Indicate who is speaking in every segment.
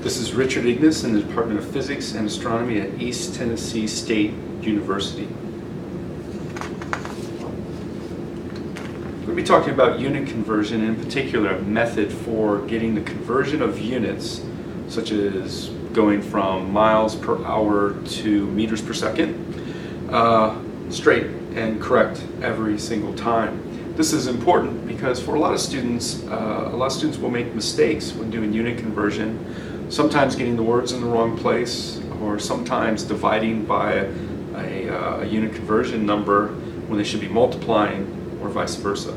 Speaker 1: This is Richard Ignis in the Department of Physics and Astronomy at East Tennessee State University. We're going to be talking about unit conversion, and in particular a method for getting the conversion of units, such as going from miles per hour to meters per second, straight and correct every single time. This is important because for a lot of students will make mistakes when doing unit conversion, sometimes getting the words in the wrong place, or sometimes dividing by a unit conversion number when they should be multiplying, or vice versa.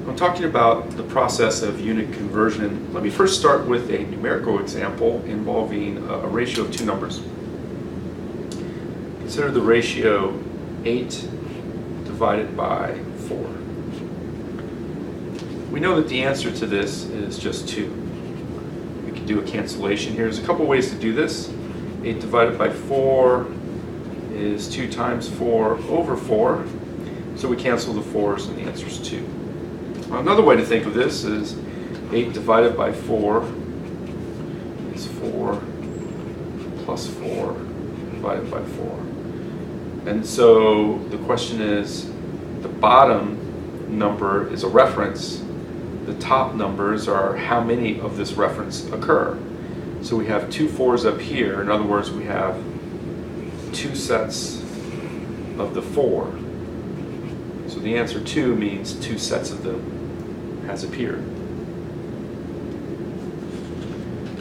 Speaker 1: I'm talking about the process of unit conversion. Let me first start with a numerical example involving a ratio of two numbers. Consider the ratio 8 divided by 4. We know that the answer to this is just 2. We can do a cancellation here. There's a couple ways to do this. 8 divided by 4 is 2 times 4 over 4. So we cancel the 4's and the answer is 2. Another way to think of this is 8 divided by 4 is 4 plus 4 divided by 4. And so the question is, the bottom number is a reference. The top numbers are how many of this reference occur. So we have 2 4's up here. In other words, we have 2 sets of the 4. So the answer 2 means 2 sets of them has appeared.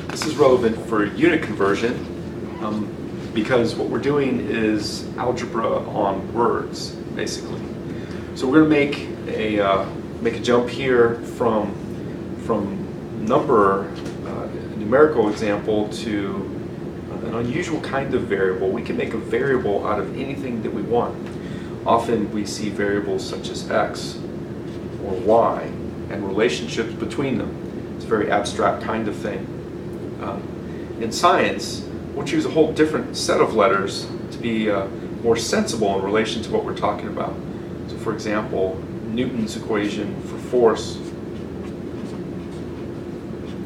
Speaker 1: This is relevant for unit conversion because what we're doing is algebra on words, basically. So we're going to make a jump here from numerical example to an unusual kind of variable. We can make a variable out of anything that we want. Often we see variables such as x or y and relationships between them. It's a very abstract kind of thing. In science, we'll choose a whole different set of letters to be more sensible in relation to what we're talking about. So for example, Newton's equation for force,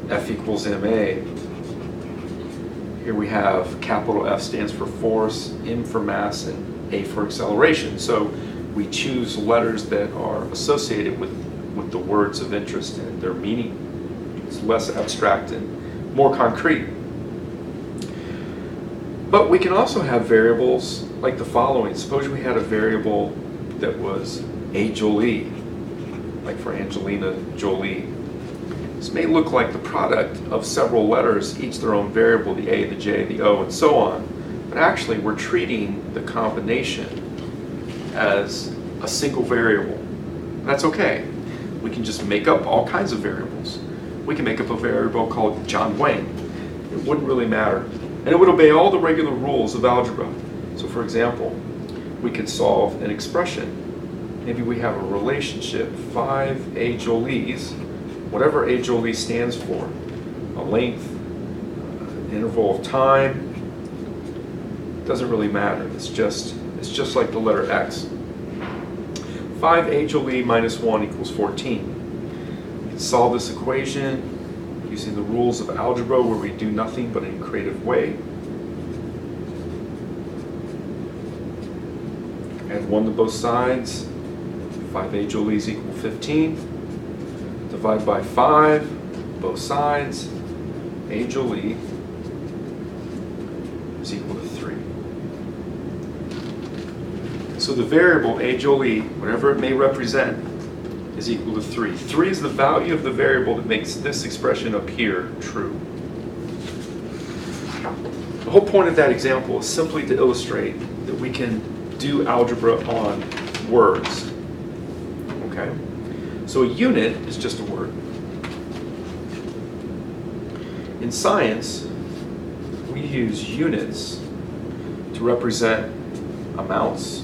Speaker 1: F equals ma. Here we have capital F stands for force, M for mass, and A for acceleration. So we choose letters that are associated with the words of interest and their meaning. It's less abstract and more concrete. But we can also have variables like the following. Suppose we had a variable that was A Jolie, like for Angelina Jolie. This may look like the product of several letters, each their own variable, the A, the J, the O, and so on. But actually, we're treating the combination as a single variable. That's okay. We can just make up all kinds of variables. We can make up a variable called John Wayne. It wouldn't really matter. And it would obey all the regular rules of algebra. So for example, we could solve an expression. Maybe we have a relationship, 5 A Jolies, whatever A Jolie stands for, a length, interval of time, doesn't really matter. It's just like the letter X. 5 A Jolie minus 1 equals 14. We can solve this equation using the rules of algebra where we do nothing but in a creative way. Add 1 to both sides. 5 A Jolies equal 15. Divide by 5, both sides. A Jolie is equal to 3. So the variable A Jolie, whatever it may represent, is equal to 3. 3 is the value of the variable that makes this expression appear true. The whole point of that example is simply to illustrate that we can do algebra on words. Okay? So a unit is just a word. In science, we use units to represent amounts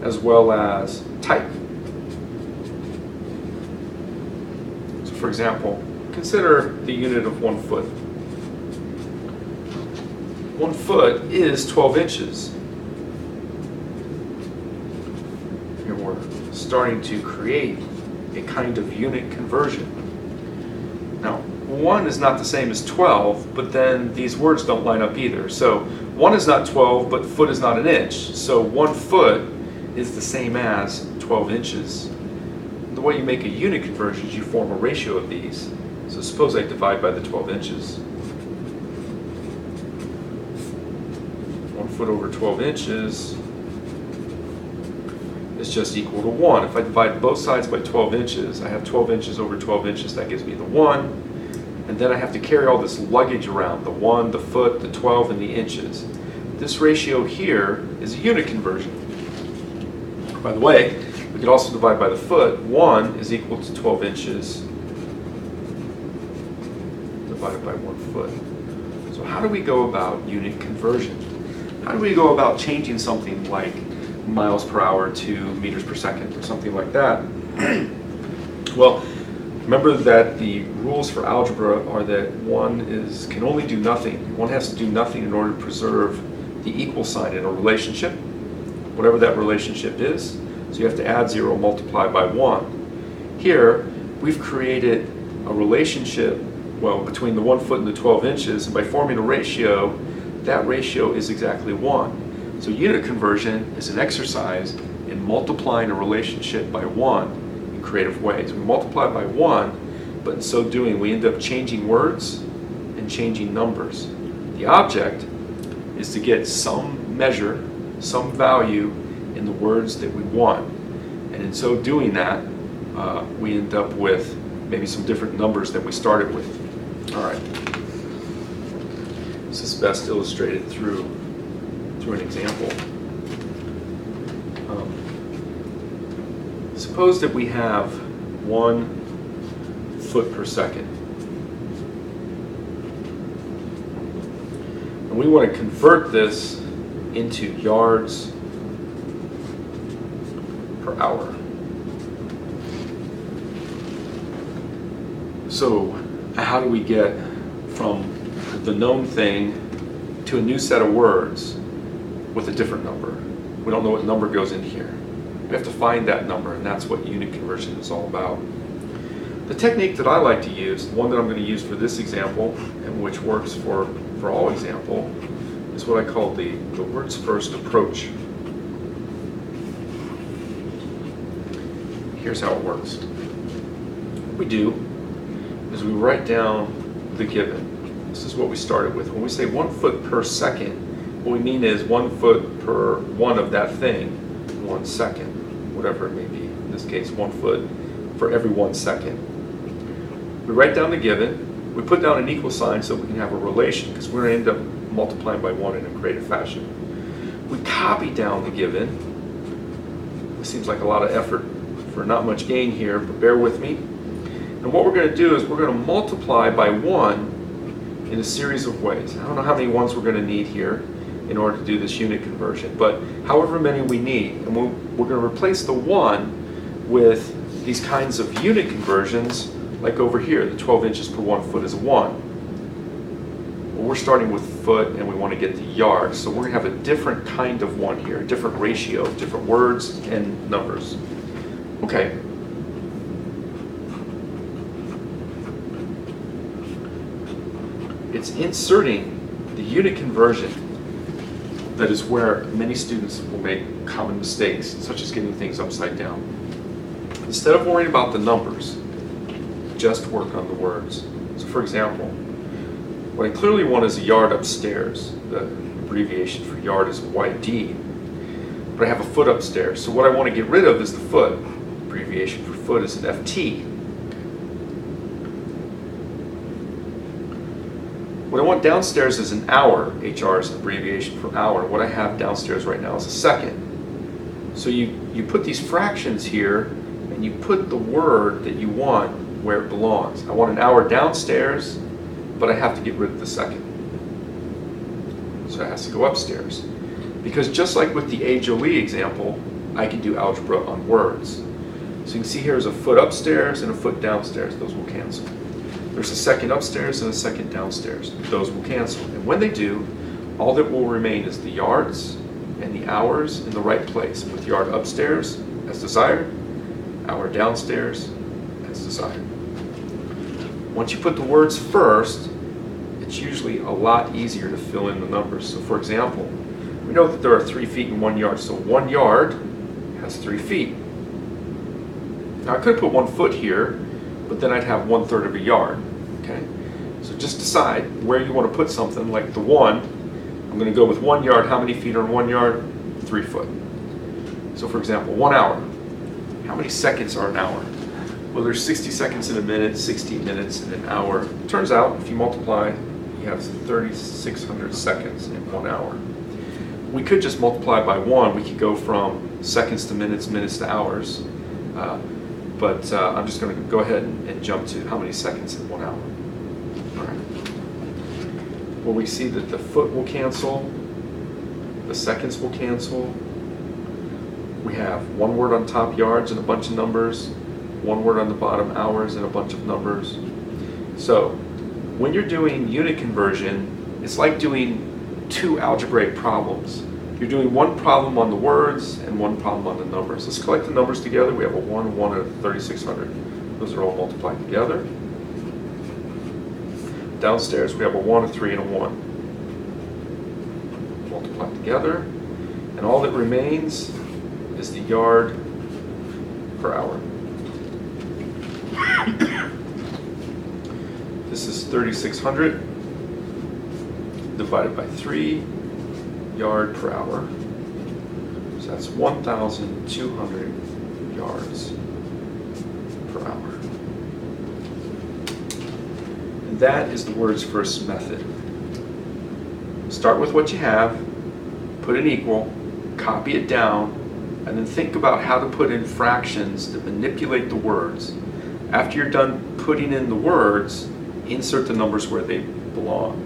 Speaker 1: as well as type. So for example, consider the unit of 1 foot. 1 foot is 12 inches. we're starting to create a kind of unit conversion. Now, 1 is not the same as 12, but then these words don't line up either. So 1 is not 12, but foot is not an inch. So 1 foot is the same as 12 inches. The way you make a unit conversion is you form a ratio of these. So suppose I divide by the 12 inches. 1 foot over 12 inches is just equal to 1. If I divide both sides by 12 inches, I have 12 inches over 12 inches, that gives me the 1. And then I have to carry all this luggage around, the 1, the foot, the 12, and the inches. This ratio here is a unit conversion. By the way, we could also divide by the foot. 1 is equal to 12 inches divided by 1 foot. So how do we go about unit conversion? How do we go about changing something like miles per hour to meters per second or something like that? Well, remember that the rules for algebra are that one can only do nothing. One has to do nothing in order to preserve the equal sign in a relationship, whatever that relationship is. So you have to add 0, multiply by 1. Here, we've created a relationship, well, between the 1 foot and the 12 inches, and by forming a ratio, that ratio is exactly 1. So unit conversion is an exercise in multiplying a relationship by 1 in creative ways. We multiply by 1, but in so doing, we end up changing words and changing numbers. The object is to get some measure, some value in the words that we want. And in so doing that, we end up with maybe some different numbers than we started with. All right. This is best illustrated through an example. Suppose that we have 1 foot per second. And we want to convert this into yards per hour. So how do we get from the known thing to a new set of words with a different number? We don't know what number goes in here. We have to find that number, and that's what unit conversion is all about. The technique that I like to use, the one that I'm going to use for this example, and which works for all example, is what I call the words first approach. Here's how it works. What we do is we write down the given. This is what we started with. When we say 1 foot per second, what we mean is 1 foot per one of that thing, 1 second, whatever it may be. In this case, 1 foot for every 1 second. We write down the given. We put down an equal sign so we can have a relation, because we're going to end up multiplying by 1 in a creative fashion. We copy down the given. It seems like a lot of effort for not much gain here, but bear with me. And what we're going to do is we're going to multiply by 1 in a series of ways. I don't know how many ones we're going to need here in order to do this unit conversion, but however many we need. And we're going to replace the 1 with these kinds of unit conversions, like over here, the 12 inches per 1 foot is a 1. Well, we're starting with foot and we want to get to yards, so we're going to have a different kind of 1 here, a different ratio, different words and numbers. Okay. It's inserting the unit conversion that is where many students will make common mistakes, such as getting things upside down. Instead of worrying about the numbers, just work on the words. So for example, what I clearly want is a yard upstairs. The abbreviation for yard is YD. But I have a foot upstairs. So what I want to get rid of is the foot. Abbreviation for foot is an FT. What I want downstairs is an hour. HR is an abbreviation for hour. What I have downstairs right now is a second. So you put these fractions here and you put the word that you want where it belongs. I want an hour downstairs, but I have to get rid of the second. So it has to go upstairs. Because just like with the A. Jolie example, I can do algebra on words. So you can see here is a foot upstairs and a foot downstairs. Those will cancel. There's a second upstairs and a second downstairs. Those will cancel. And when they do, all that will remain is the yards and the hours in the right place, with yard upstairs as desired, hour downstairs as desired. Once you put the words first, it's usually a lot easier to fill in the numbers. So for example, we know that there are 3 feet in 1 yard, so 1 yard has 3 feet. Now I could put 1 foot here, but then I'd have 1/3 of a yard, okay? So just decide where you want to put something, like the 1, I'm going to go with 1 yard. How many feet are in 1 yard? 3 foot. So for example, 1 hour. How many seconds are an hour? Well, there's 60 seconds in a minute, 60 minutes in an hour. Turns out, if you multiply, you have 3,600 seconds in 1 hour. We could just multiply by 1. We could go from seconds to minutes, minutes to hours. But I'm just going to go ahead and jump to how many seconds in 1 hour. All right. Well, we see that the foot will cancel, the seconds will cancel. We have 1 word on top, yards, and a bunch of numbers. 1 word on the bottom, hours, and a bunch of numbers. So when you're doing unit conversion, it's like doing 2 algebraic problems. You're doing 1 problem on the words and 1 problem on the numbers. Let's collect the numbers together. We have a 1, 1, and a 3,600. Those are all multiplied together. Downstairs, we have a 1, a 3, and a 1. Multiplied together. And all that remains is the yard per hour. This is 3,600 divided by 3, yard per hour. So that's 1,200 yards per hour. And that is the words first method. Start with what you have, put an equal, copy it down, and then think about how to put in fractions that manipulate the words. After you're done putting in the words, insert the numbers where they belong.